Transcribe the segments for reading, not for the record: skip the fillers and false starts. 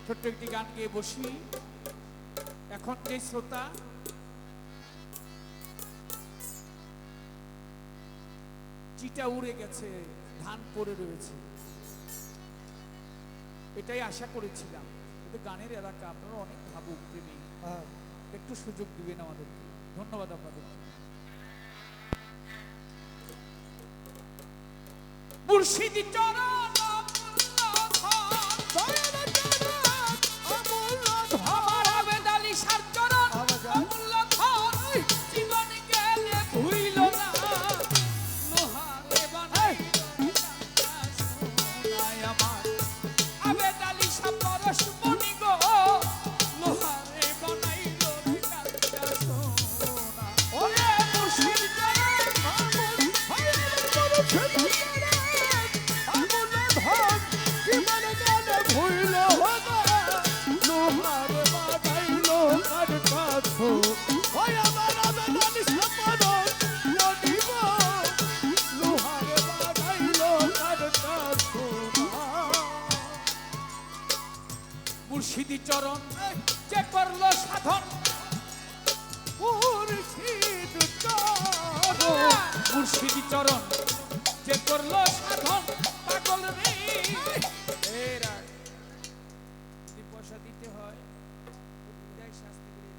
ছোট্ট একটি গান গেয়ে বসি। এখন যে শ্রোতা চিটা উড়ে গেছে, ধান পড়ে রয়েছে, এটাই আশা করেছিলাম। কিন্তু গানের এলাকা, আপনারা অনেক ভাবুক প্রেমী, একটু সুযোগ দিবেন আমাদেরকে। ধন্যবাদ আপনাদের। মুর্শিদি চরণ আমার আবেদ আলী সার চরণ অমূল্য ধন, জীবন গেলে ভুইল না লোহারে বানাইল আমার আবেদ আলী সার পরশমণি গো, লোহারে বানাইল কাঁচা সোনা। ওরে মুর্শিদ মুর্শিদি চরণ যে করলো সাধন, মুর্শিদি চরণ যে করলো সাধন, পাগল রে এরা যদি পয়সা দিতে হয় শাস্তি করে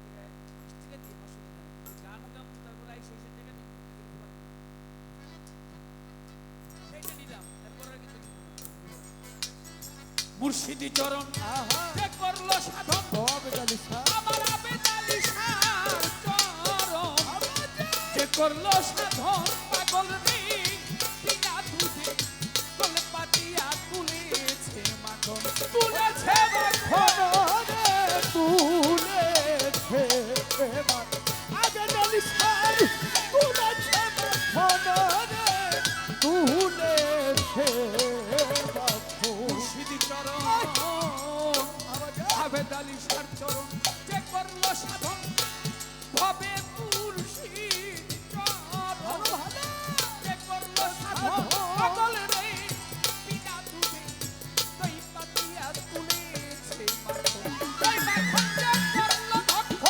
গান গান তারপর শেষের জায়গা মুর্শিদি চরণ যে করলো সাধন, আমার আবেদ আলী সার চরণ যে করলো সাধন, পাগল রে বিনা দুধে কোলে পাতিয়া তুলেছে মাখন, তুলেছে মাখন রে, তুলেছে আবেদ আলী সার তুলেছে মাখন রে, তুলেছে মুর্শিদি চরণ আবেদ আলী সার চরণ যে করলো সাধন, ভবে মুর্শিদ চরণ যে করলো সাধন, পাগল রে বিনা দুধে দই পাতিয়া তুলেছে মাখন, দই মাখন যে করলো ভক্ষ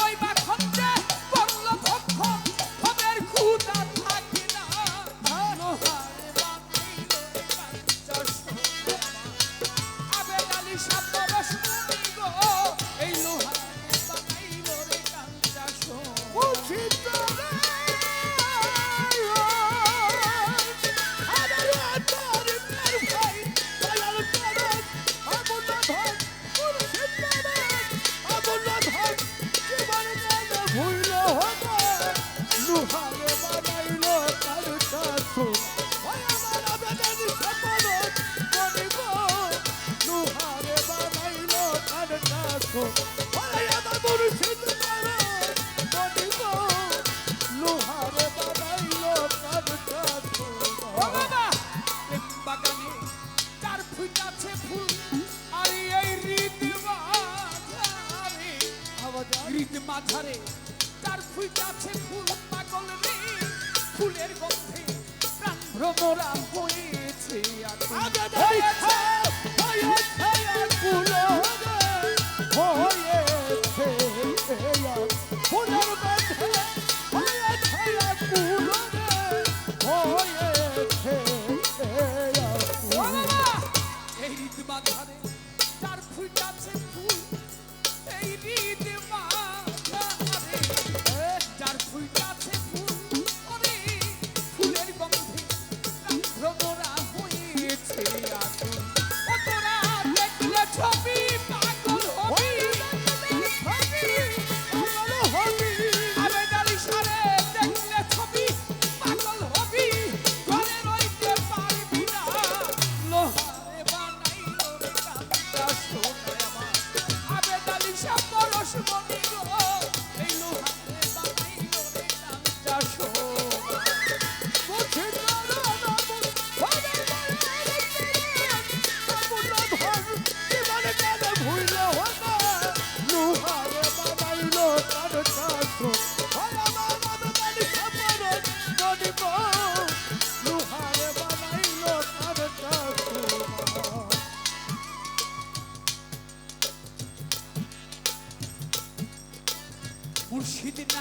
ওই মাখন যে করলো ভক্ষ, ভবের ক্ষুধা থাকে না লোহারে বানাইল কাঁচা সোনা। আবেদ আলী সার পরশমণি গো, এই লোহারে বানাইল রে কাঁচা সোনা। বাগানে চার ফুট আছে ফুল, আর এই রীত মাঝারে চার ফুট আছে ফুল, পাগল রে ফুলের গন্ধে প্রাণ ভ্রমরা হয়েছে এই রীত মাঝারে চার ফুট আছে ফুল, এই রীত মাঝারে চার ফুট আছে ফুল, ওরে ফুলের গন্ধে ভ্রমরা হয়েছে আগুন। তোরা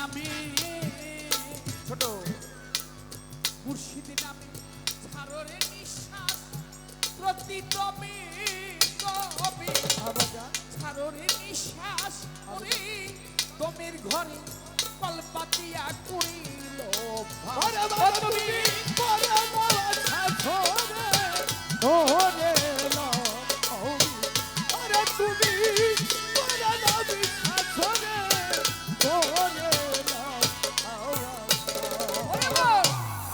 নামে ছোট মুর্শিদি নামে ছাড়রে নিঃশ্বাস প্রতি তবে কবে ছাড়রে নিঃশ্বাস ওরে তোমের ঘরে কলপাতিয়া করিল তুমি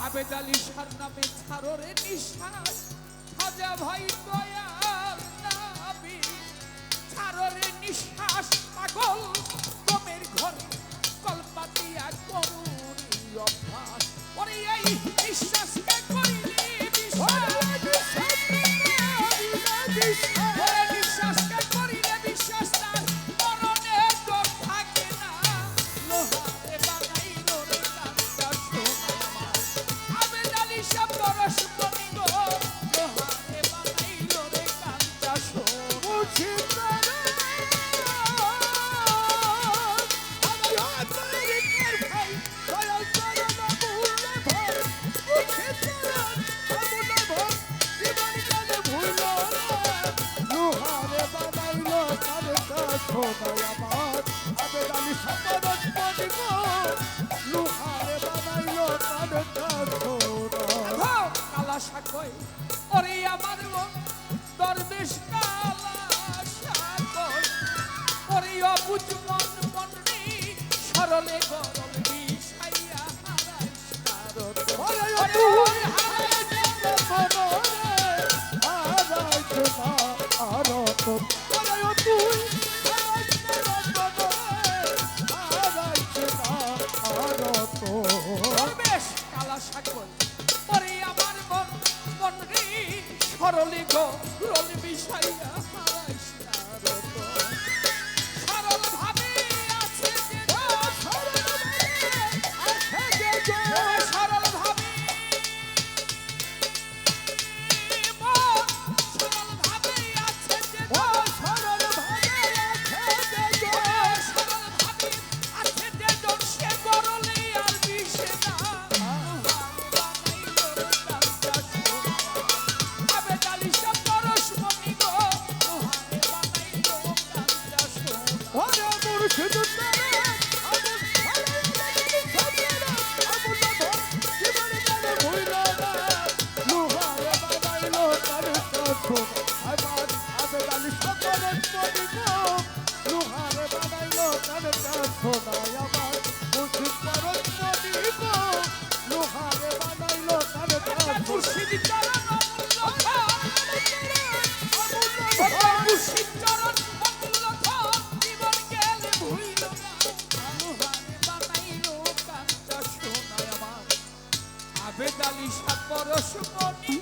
আবেদ আলী শাহ নামে ছাড়রে নিঃশ্বাস খাজা ভাই দয়াল নাবি ছাড়রে নিঃশ্বাস পাগল তোমের ঘরে কলপাতিয়া করুরি অভ্যাস ওরে এই নিঃশ্বাসকে করিলে নিঃশ্বাসকে করিলে বিশ্বাস তার মরণের ডর থাকে না লোহারে বানাইল রে কান্তা সোনা আবেদ আলী শাহ পরশ বনি গো লোহারে বানাইল রে কান্তা সোনা ওরে আমার দরবেশ কালা সাগর ওরে অবুজ মন মনরে সরলে গরল বিষাইয়া হারাইস তারত ওরে তুই হারাইস মনরে হারাইস না আরত ওরে তুই হারাইস মনরে হারাইস না আরত দরবেশ কালা সাগর ওরে আমার মন মনরে সরলে গরল বিষাইয়া হারাইস তারত সরল ভাবে আছে যে সরল ভাবে মন সরল ভাবে আছে যে সরল ভাবে আছে যে সরল ভাবে আছে যে জন সে গরলে আর বিষে না আবেদ আলী শাহ পরশ বনি গো লোহারে বানাইল কান্তা সোনা মুর্শিদ মুর্শিদ চরণ মুর্শিদ চরণ অমূল্য ধন জীবন গেলে ভুইল না লোহারে বানাইল কান্তা সোনা আমার আবেদ আলী শাহ পরশ বনি